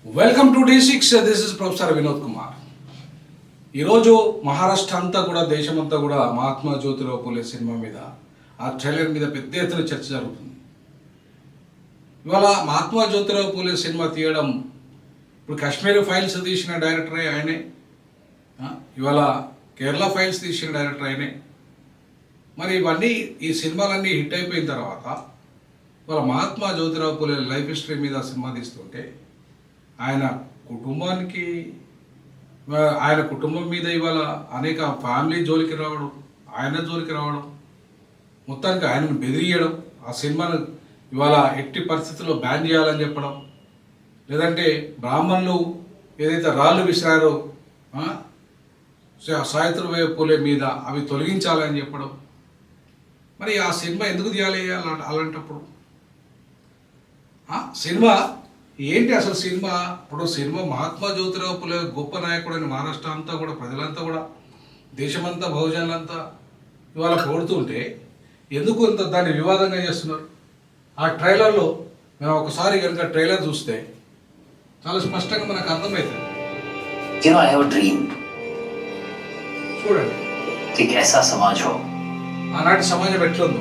Welcome to D6. This is professor Vinod Kumar. ఈరోజు మహారాష్ట్ర అంతా కూడా దేశమంతా కూడా మహాత్మా జ్యోతిరావు పూలే సినిమా మీద ఆ ట్రైలర్ మీద పెద్ద ఎత్తున చర్చ జరుగుతుంది. ఇవాళ మహాత్మా జ్యోతిరావు పూలే సినిమా తీయడం ఇప్పుడు కాశ్మీర్ ఫైల్స్ తీసిన డైరెక్టర్ ఆయనే, ఇవాళ కేరళ ఫైల్స్ తీసిన డైరెక్టర్ ఆయనే. మరి ఇవన్నీ ఈ సినిమాలన్నీ హిట్ అయిపోయిన తర్వాత ఇవాళ మహాత్మా జ్యోతిరావు పూలే లైఫ్ హిస్టరీ మీద సినిమా తీస్తుంటే ఆయన కుటుంబానికి ఆయన కుటుంబం మీద ఇవాళ అనేక ఫ్యామిలీ జోలికి రావడం, ఆయన జోలికి రావడం, మొత్తానికి ఆయనను బెదిరియడం, ఆ సినిమాను ఇవాళ ఎట్టి పరిస్థితుల్లో బ్యాన్ చేయాలని చెప్పడం, లేదంటే బ్రాహ్మణులు ఏదైతే రాళ్ళు విసిరారో సావిత్రిబాయి పూలే మీద అవి తొలగించాలని చెప్పడం. మరి ఆ సినిమా ఎందుకు తీయాలి అలాంటప్పుడు? సినిమా ఏంటి అసలు? సినిమా ఇప్పుడు సినిమా మహాత్మా జ్యోతిరావు పూలే గొప్ప నాయకుడు అని మహారాష్ట్ర అంతా కూడా ప్రజలంతా కూడా దేశమంతా బహుజనులంతా ఇవాళ కోరుతుంటే ఎందుకు ఇంత దాన్ని వివాదంగా చేస్తున్నారు? ఆ ట్రైలర్లో మేము ఒకసారి కనుక ట్రైలర్ చూస్తే చాలా స్పష్టంగా మనకు అర్థమవుతుంది. చూడండి, ఆనాటి సమాజం ఎట్లుందో,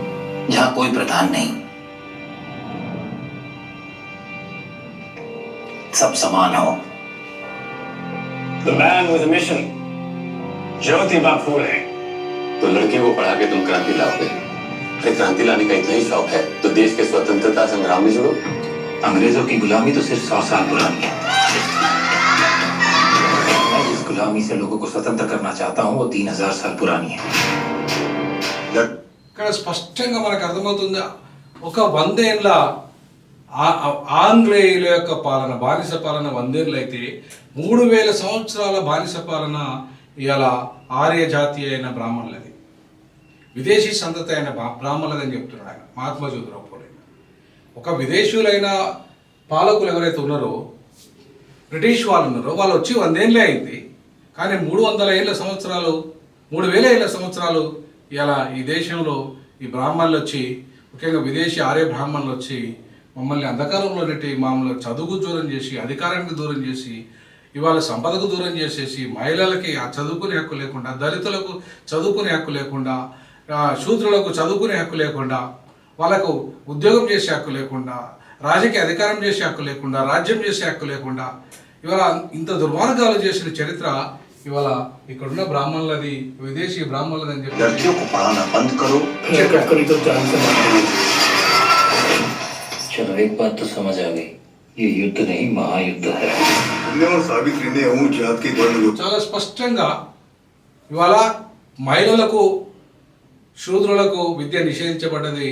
सब समान हो. The man with a mission, Jyotiba Phule. तो लड़के को पढ़ा के तुम क्रांति लाओगे. अरे क्रांति लाने का इतना ही शौक है तो देश के स्वतंत्रता संग्राम में जुड़ो. अंग्रेजों की गुलामी तो सिर्फ 100 साल पुरानी है. मैं जिस गुलामी से लोगों को स्वतंत्र करना चाहता हूँ वो 3000 साल पुरानी है. ఇక్కడ స్పష్టంగా మనకు అర్థమవుతుంది. ఒక 100 ఏళ్ళ ఆంగ్లేయుల యొక్క పాలన, బానిస పాలన 100 ఏళ్ళు అయితే 3000 సంవత్సరాల బానిస పాలన ఇవాళ ఆర్య జాతి అయిన బ్రాహ్మణులది, విదేశీ సంతతి అయిన బ్రాహ్మణులదని చెప్తున్నాడు ఆయన మహాత్మా జ్యోతిరావు పూలే. ఒక విదేశీయులైన పాలకులు ఎవరైతే ఉన్నారో, బ్రిటిష్ వాళ్ళు ఉన్నారో, వాళ్ళు వచ్చి 100 ఏళ్ళే అయింది. కానీ 300 ఏళ్ళ సంవత్సరాలు, 3000 ఏళ్ళ సంవత్సరాలు ఇవాళ ఈ దేశంలో ఈ బ్రాహ్మణులు వచ్చి, ముఖ్యంగా విదేశీ ఆర్య బ్రాహ్మణులు వచ్చి మమ్మల్ని అంధకారంలో నెట్టి మామూలు చదువుకు దూరం చేసి, అధికారానికి దూరం చేసి, ఇవాళ సంపదకు దూరం చేసేసి, మహిళలకి ఆ చదువుకునే హక్కు లేకుండా, దళితులకు చదువుకునే హక్కు లేకుండా, శూద్రులకు చదువుకునే హక్కు లేకుండా, వాళ్ళకు ఉద్యోగం చేసే హక్కు లేకుండా, రాజకీయ అధికారం చేసే హక్కు లేకుండా, రాజ్యం చేసే హక్కు లేకుండా ఇవాళ ఇంత దుర్మార్గాలు చేసిన చరిత్ర ఇవాళ ఇక్కడున్న బ్రాహ్మణులది, విదేశీ బ్రాహ్మణులది అని చెప్పి. चलो एक बात तो समझ आ गई, ये युद्ध नहीं महायुद्ध है. చాలా స్పష్టంగా ఇవాళ మహిళలకు, శూద్రులకు విద్య నిషేధించబడ్డది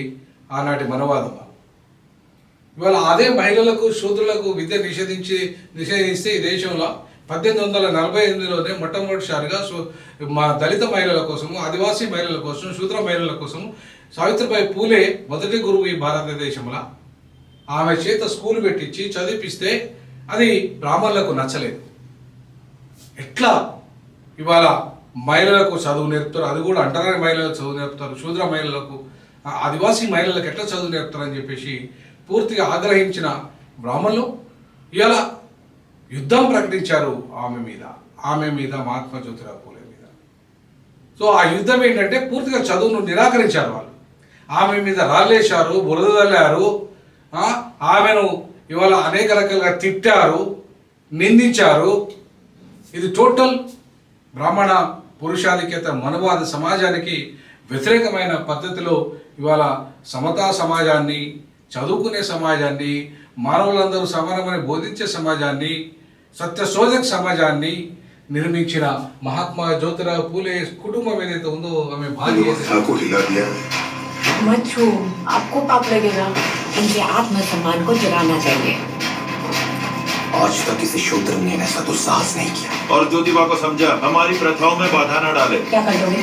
ఆనాటి మనవాదం. ఇవాళ అదే మహిళలకు, శూద్రులకు విద్య నిషేధిస్తే ఈ దేశంలో 1848లోనే మొట్టమొదటిసారిగా మా దళిత మహిళల కోసము, ఆదివాసీ మహిళల కోసం, శూద్ర మహిళల కోసం సావిత్రిబాయి పూలే మొదటి గురువు ఈ భారతదేశంలో. ఆమె చేత స్కూల్ పెట్టించి చదివిపిస్తే అది బ్రాహ్మణులకు నచ్చలేదు. ఎట్లా ఇవాళ మహిళలకు చదువు నేర్పుతారు, అది కూడా అంటరాని మహిళలకు చదువు నేర్పుతారు, శూద్ర మహిళలకు, ఆదివాసీ మహిళలకు ఎట్లా చదువు నేర్పుతారని చెప్పేసి పూర్తిగా ఆగ్రహించిన బ్రాహ్మణులు ఇవాళ యుద్ధం ప్రకటించారు ఆమె మీద మహాత్మా జ్యోతిరావు పూలే మీద. సో ఆ యుద్ధం ఏంటంటే పూర్తిగా చదువును నిరాకరించారు వాళ్ళు. ఆమె మీద రాళ్ళేశారు, బురద చల్లారు, ఆమెను ఇవాళ అనేక రకాలుగా తిట్టారు, నిందించారు. ఇది టోటల్ బ్రాహ్మణ పురుషాధిక్యత మనవాద సమాజానికి వ్యతిరేకమైన పద్ధతిలో ఇవాళ సమతా సమాజాన్ని, చదువుకునే సమాజాన్ని, మానవులందరూ సమానమని బోధించే సమాజాన్ని, సత్యశోధక సమాజాన్ని నిర్మించిన మహాత్మా జ్యోతిరావు పూలే కుటుంబం ఏదైతే ఉందో, ఆమె భార్య मत छू, आपको पाप लगेगा. इनके आत्मसम्मान को जगाना चाहिए. आज तक किसी शूद्र ने ऐसा दुस्साहस नहीं किया. और ज्योतिबा को समझा, हमारी प्रथाओं में बाधा न डाले. क्या कर दोगे?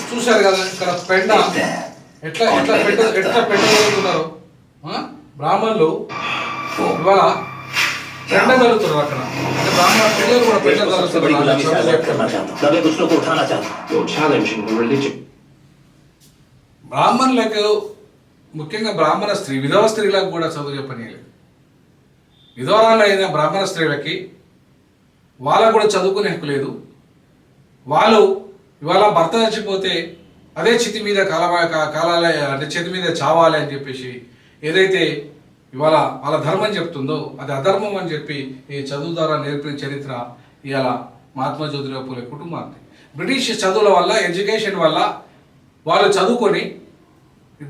చూశారు కదా ఇక్కడ పెండ ఎట్లా జరుగుతున్నారు బ్రాహ్మణులు. ఇవాళ పెండ జరుగుతున్నారు అక్కడ. బ్రాహ్మణ పిల్లలు కూడా పెండ జరుగుతున్నారు. బ్రాహ్మణులకు, ముఖ్యంగా బ్రాహ్మణ స్త్రీ, విధవ స్త్రీలకు కూడా చదువు చెప్పనీయలేదు. విధవరాలైన బ్రాహ్మణ స్త్రీలకి వాళ్ళకు కూడా చదువుకునే హక్కు లేదు. వాళ్ళు ఇవాళ భర్త చచ్చిపోతే అదే చితి మీద కాలాలి అంటే చేతి మీద చావాలి అని చెప్పేసి ఏదైతే ఇవాళ వాళ్ళ ధర్మం చెప్తుందో అది అధర్మం అని చెప్పి ఈ చదువు ద్వారా నేర్పిన చరిత్ర ఇవాళ మహాత్మా జ్యోతిరావు పూలే కుటుంబాన్ని. బ్రిటిష్ చదువుల వల్ల ఎడ్యుకేషన్ వల్ల వాళ్ళు చదువుకొని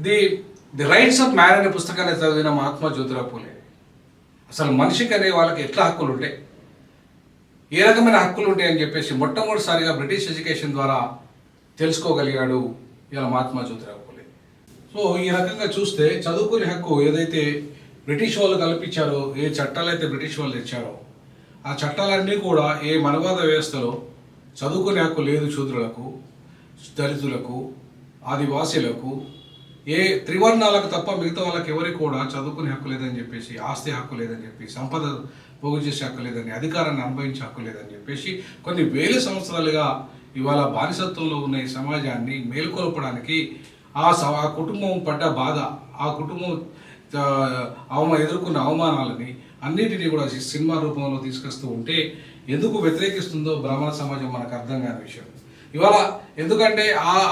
ది రైట్స్ ఆఫ్ మ్యాన్ అనే పుస్తకాన్ని చదివిన మహాత్మా జ్యోతిరావు పూలే అసలు మనిషికి అనే వాళ్ళకి ఎట్లా హక్కులు ఉంటాయి, ఏ రకమైన హక్కులు ఉంటాయి అని చెప్పేసి మొట్టమొదటిసారిగా బ్రిటిష్ ఎడ్యుకేషన్ ద్వారా తెలుసుకోగలిగాడు ఇలా మహాత్మా జ్యోతిరావు పూలే. సో ఈ రకంగా చూస్తే చదువుకునే హక్కు ఏదైతే బ్రిటిష్ వాళ్ళు కల్పించారో, ఏ చట్టాలు అయితే బ్రిటిష్ వాళ్ళు తెచ్చారో ఆ చట్టాలన్నీ కూడా ఏ మనవాద వ్యవస్థలో చదువుకునే హక్కు లేదు శూద్రులకు, దళితులకు, ఆదివాసీలకు, ఏ త్రివర్ణాలకు తప్ప మిగతా వాళ్ళకి ఎవరికి కూడా చదువుకునే హక్కు లేదని చెప్పేసి, ఆస్తి హక్కు లేదని చెప్పి, సంపద పోగు చేసే హక్కు లేదని, అధికారాన్ని అనుభవించే హక్కు లేదని చెప్పేసి కొన్ని వేల సంవత్సరాలుగా ఇవాళ బానిసత్వంలో ఉన్న ఈ సమాజాన్ని మేలుకొల్పడానికి ఆ కుటుంబం పడ్డ బాధ, ఆ కుటుంబం ఎదుర్కొన్న అవమానాలని అన్నిటినీ కూడా సినిమా రూపంలో తీసుకొస్తూ ఉంటే ఎందుకు వ్యతిరేకిస్తుందో బ్రాహ్మణ సమాజం మనకు అర్థం కాని విషయం. ఇవాళ ఎందుకంటే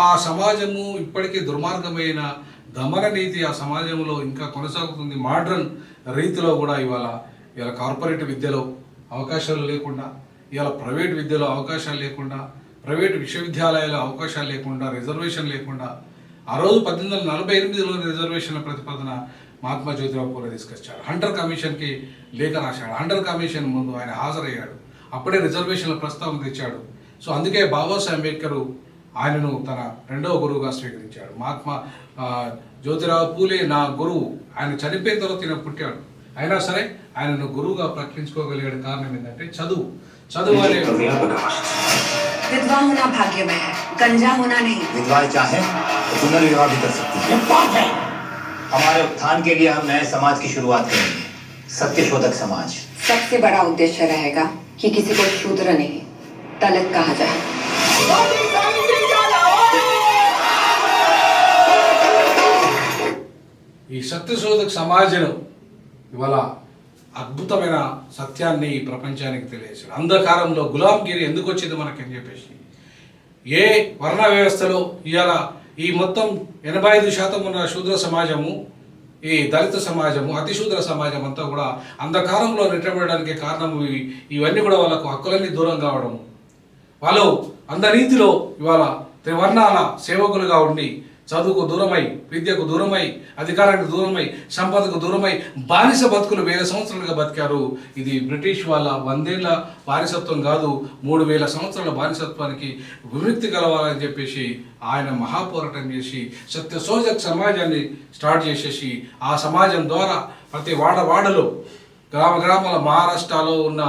ఆ సమాజము ఇప్పటికీ దుర్మార్గమైన దమన నీతి ఆ సమాజంలో ఇంకా కొనసాగుతుంది. మోడ్రన్ రీతిలో కూడా ఇవాళ కార్పొరేట్ విద్యలో అవకాశాలు లేకుండా, ఇవాళ ప్రైవేట్ విద్యలో అవకాశాలు లేకుండా, ప్రైవేట్ విశ్వవిద్యాలయాల అవకాశాలు లేకుండా, రిజర్వేషన్ లేకుండా, ఆ రోజు 1848లో రిజర్వేషన్ల ప్రతిపాదన మహాత్మా జ్యోతిరావు పూలే తీసుకొచ్చాడు. హంటర్ కమిషన్కి లేఖ రాశాడు. హంటర్ కమిషన్ ముందు ఆయన హాజరయ్యాడు. అప్పుడే రిజర్వేషన్ల ప్రస్తావన తెచ్చాడు. సో అందుకే బాబాసాహెబ్ అంబేద్కర్ ఆయనను తన రెండవ గురువుగా స్వీకరించాడు. మహాత్మా జ్యోతిరావు పూలే నా గురువు, ఆయన చనిపోయిన తర్వాత ఈయన పుట్టాడు, అయినా సరే ఆయనను గురువుగా ప్రకటించుకోగలిగాడు. కారణం ఏంటంటే చదువు అనే. विधवा होना भाग्य में है, गंजा होना नहीं। विधवाएं चाहें तो पुनर्विवाह भी कर सकती हैं। हमारे उत्थान के लिए हम नए समाज की शुरुआत करेंगे, सत्यशोधक समाज। सबसे बड़ा उद्देश्य रहेगा कि किसी को शूद्र नहीं दलित कहा जाए। ఈ సత్యశోధక సమాజం ఇవాళ అద్భుతమైన సత్యాన్ని ఈ ప్రపంచానికి తెలియజేశాడు. అంధకారంలో గులాంగిరి ఎందుకు వచ్చింది మనకని చెప్పేసి, ఏ వర్ణ వ్యవస్థలో ఇవాళ ఈ మొత్తం 85% ఉన్న శూద్ర సమాజము, ఈ దళిత సమాజము, అతిశూద్ర సమాజం అంతా కూడా అంధకారంలో నెట్టబడడానికి కారణం ఇవన్నీ కూడా వాళ్ళకు హక్కులన్నీ దూరం కావడం, వాళ్ళు అందరీతిలో ఇవాళ త్రివర్ణాల సేవకులుగా ఉండి చదువుకు దూరమై, విద్యకు దూరమై, అధికారానికి దూరమై, సంపదకు దూరమై బానిస బతుకులు 1000 సంవత్సరాలుగా బతికారు. ఇది బ్రిటిష్ వాళ్ళ 100 ఏళ్ల బానిసత్వం కాదు, 3000 సంవత్సరాల బానిసత్వానికి విముక్తి కలవాలని చెప్పేసి ఆయన మహాపోరాటం చేసి సత్యశోధక సమాజాన్ని స్టార్ట్ చేసేసి ఆ సమాజం ద్వారా ప్రతి వాడవాడలో, గ్రామాల మహారాష్ట్రలో ఉన్న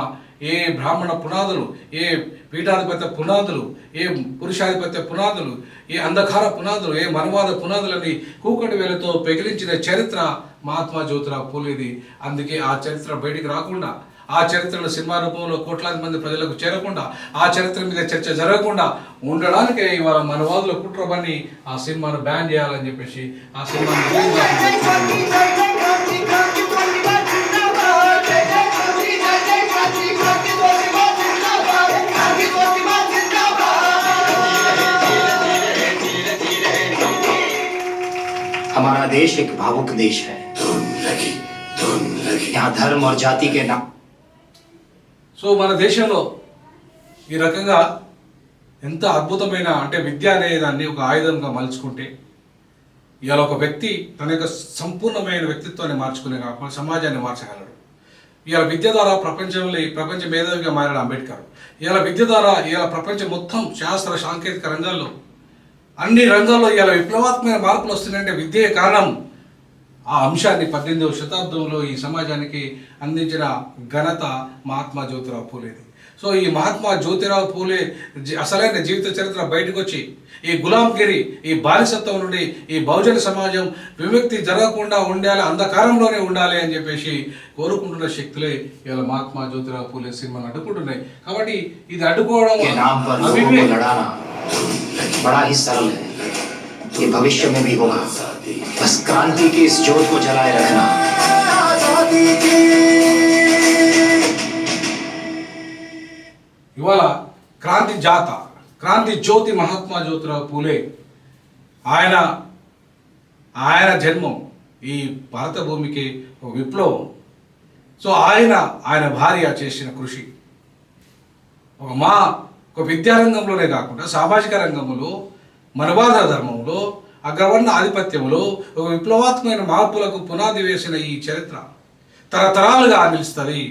ఏ బ్రాహ్మణ పునాదులు, ఏ పీఠాధిపత్య పునాదులు, ఏ పురుషాధిపత్య పునాదులు, ఏ అంధకార పునాదులు, ఏ మనవాద పునాదులని కూకటి వేలతో పెగిలించిన చరిత్ర మహాత్మా జ్యోతిరావు పూలేది. అందుకే ఆ చరిత్ర బయటికి రాకుండా, ఆ చరిత్రను సినిమా రూపంలో కోట్లాది మంది ప్రజలకు చేరకుండా, ఆ చరిత్ర మీద చర్చ జరగకుండా ఉండడానికే ఇవాళ మనవాదుల కుట్రబన్ని ఆ సినిమాను బ్యాన్ చేయాలని చెప్పేసి ఆ సినిమాను हमारा देश एक भावुक देश है। यहाँ धर्म और जाति के नाम। సో మన దేశంలో ఈ రకంగా ఎంత అద్భుతమైన అంటే విద్య అనేదాన్ని ఒక ఆయుధంగా మలుచుకుంటే ఇవాళ ఒక వ్యక్తి తన యొక్క సంపూర్ణమైన వ్యక్తిత్వాన్ని మార్చుకునే కాకుండా సమాజాన్ని మార్చగలడు. ఇవాళ విద్య ద్వారా ప్రపంచ మేధావిగా మారాడు అంబేద్కర్. ఇవాళ విద్య ద్వారా ఇవాళ ప్రపంచం మొత్తం శాస్త్ర సాంకేతిక రంగాల్లో అన్ని రంగాల్లో ఇవాళ విప్లవాత్మక మార్పులు వస్తున్నాయంటే విద్యే కారణం. ఆ అంశాన్ని 18వ శతాబ్దంలో ఈ సమాజానికి అందించిన ఘనత మహాత్మా జ్యోతిరావు పూలేది. సో ఈ మహాత్మా జ్యోతిరావు పూలే అసలైన జీవిత చరిత్ర బయటకు వచ్చి ఈ గులాంగిరి, ఈ బానిసత్వం నుండి ఈ బహుజన సమాజం విముక్తి జరగకుండా ఉండాలి, అంధకారంలోనే ఉండాలి అని చెప్పేసి కోరుకుంటున్న శక్తులే ఇలా మహాత్మా జ్యోతిరావు పూలే సినిమాను అడ్డుకుంటున్నాయి. కాబట్టి ఇది అడ్డుకోవడం बड़ा ही सरल है, ये भविष्य में भी होगा। बस क्रांति की इस ज्योत को जलाए रखना। క్రాంతి జాత, క్రాంతి జ్యోతి మహాత్మా జ్యోతిరావు పూలే. ఆయన జన్మం ఈ భారత భూమికి ఒక విప్లవం. సో ఆయన భార్య చేసిన కృషి ఒక విద్యారంగంలోనే కాకుండా సామాజిక రంగంలో, మనవాద ధర్మంలో, అగ్రవర్ణ ఆధిపత్యంలో ఒక విప్లవాత్మకమైన మార్పులకు పునాది వేసిన ఈ చరిత్ర తరతరాలుగా నిలుస్తుంది.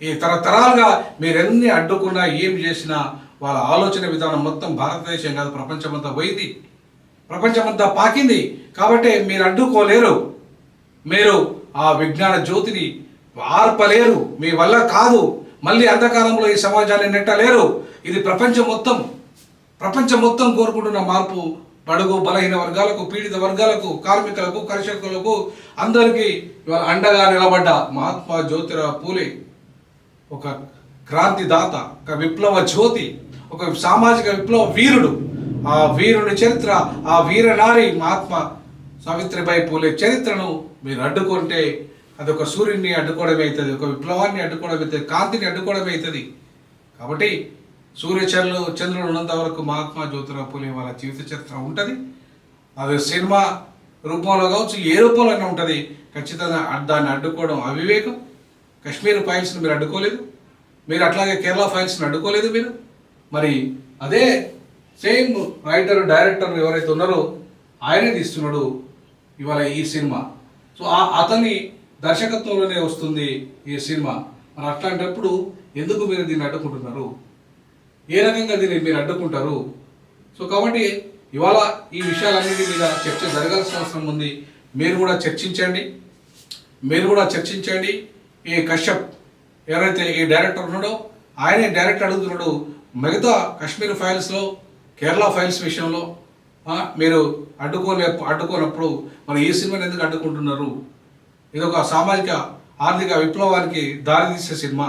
ఈ తరతరాలుగా మీరెన్ని అడ్డుకున్నా ఏం చేసినా వాళ్ళ ఆలోచన విధానం మొత్తం భారతదేశం కాదు ప్రపంచమంతా పోయింది, ప్రపంచమంతా పాకింది. కాబట్టి మీరు అడ్డుకోలేరు, మీరు ఆ విజ్ఞాన జ్యోతిని ఆర్పలేరు, మీ వల్ల కాదు. మళ్ళీ అంధకారంలో ఈ సమాజాన్ని నెట్టలేరు. ఇది ప్రపంచం మొత్తం కోరుకుంటున్న మార్పు. బడుగు బలహీన వర్గాలకు, పీడిత వర్గాలకు, కార్మికులకు, కర్షకులకు అందరికీ ఇవాళ అండగా నిలబడ్డ మహాత్మా జ్యోతిరావు పూలే ఒక క్రాంతిదాత, ఒక విప్లవ జ్యోతి, ఒక సామాజిక విప్లవ వీరుడు. ఆ వీరుని చరిత్ర, ఆ వీరనారి మహాత్మా సావిత్రిబాయి పూలే చరిత్రను మీరు అడ్డుకుంటే అదొక సూర్యుడిని అడ్డుకోవడమే అవుతుంది, ఒక విప్లవాన్ని అడ్డుకోవడం అవుతుంది, కాంతిని అడ్డుకోవడమే అవుతుంది. కాబట్టి చంద్రుడు ఉన్నంత వరకు మహాత్మా జ్యోతిరావు పూలే వాళ్ళ జీవిత చరిత్ర ఉంటుంది. అది సినిమా రూపంలో కావచ్చు, ఏ రూపంలోనే ఉంటుంది. ఖచ్చితంగా దాన్ని అడ్డుకోవడం అవివేకం. కాశ్మీర్ ఫైల్స్ని మీరు అడ్డుకోలేదు, మీరు అట్లాగే కేరళ ఫైల్స్ని అడ్డుకోలేదు మీరు. మరి అదే సేమ్ రైటర్ డైరెక్టర్ ఎవరైతే ఉన్నారో ఆయనే తీస్తున్నాడు ఇవాళ ఈ సినిమా. సో అతని దర్శకత్వంలోనే వస్తుంది ఈ సినిమా. మరి అట్లాంటప్పుడు ఎందుకు మీరు దీన్ని అడ్డుకుంటున్నారు? ఏ రకంగా దీన్ని మీరు అడ్డుకుంటారు? సో కాబట్టి ఇవాళ ఈ విషయాలన్నిటి మీద చర్చ జరగాల్సిన అవసరం ఉంది. మీరు కూడా చర్చించండి. ఈ కశ్యప్ ఎవరైతే ఈ డైరెక్టర్ ఉన్నాడో ఆయనే డైరెక్ట్ అడుగుతున్నాడు, మిగతా కాశ్మీర్ ఫైల్స్లో, కేరళ ఫైల్స్ విషయంలో మీరు అడ్డుకోనప్పుడు మరి ఈ సినిమాని ఎందుకు అడ్డుకుంటున్నారు? ఇది ఒక సామాజిక ఆర్థిక విప్లవానికి దారితీసే సినిమా.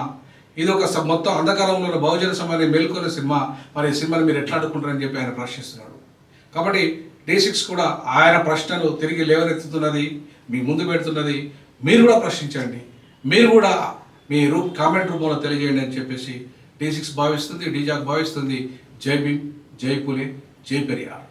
ఇది ఒక మొత్తం అంధకారంలో బహుజన సమాజాన్ని మేల్కొనే సినిమా. మరి ఈ సినిమాని మీరు ఎట్లా అడ్డుకుంటారని చెప్పి ఆయన ప్రశ్నిస్తున్నాడు. కాబట్టి D6 కూడా ఆయన ప్రశ్నలు తిరిగి లేవనెత్తుతున్నది, మీ ముందు పెడుతున్నది. మీరు కూడా ప్రశ్నించండి, మీరు కూడా మీ కామెంట్ రూపంలో తెలియజేయండి అని చెప్పేసి D6 భావిస్తుంది, డీజాక్ భావిస్తుంది. జై భీమ్, జై పూలే, జై పెరియార్.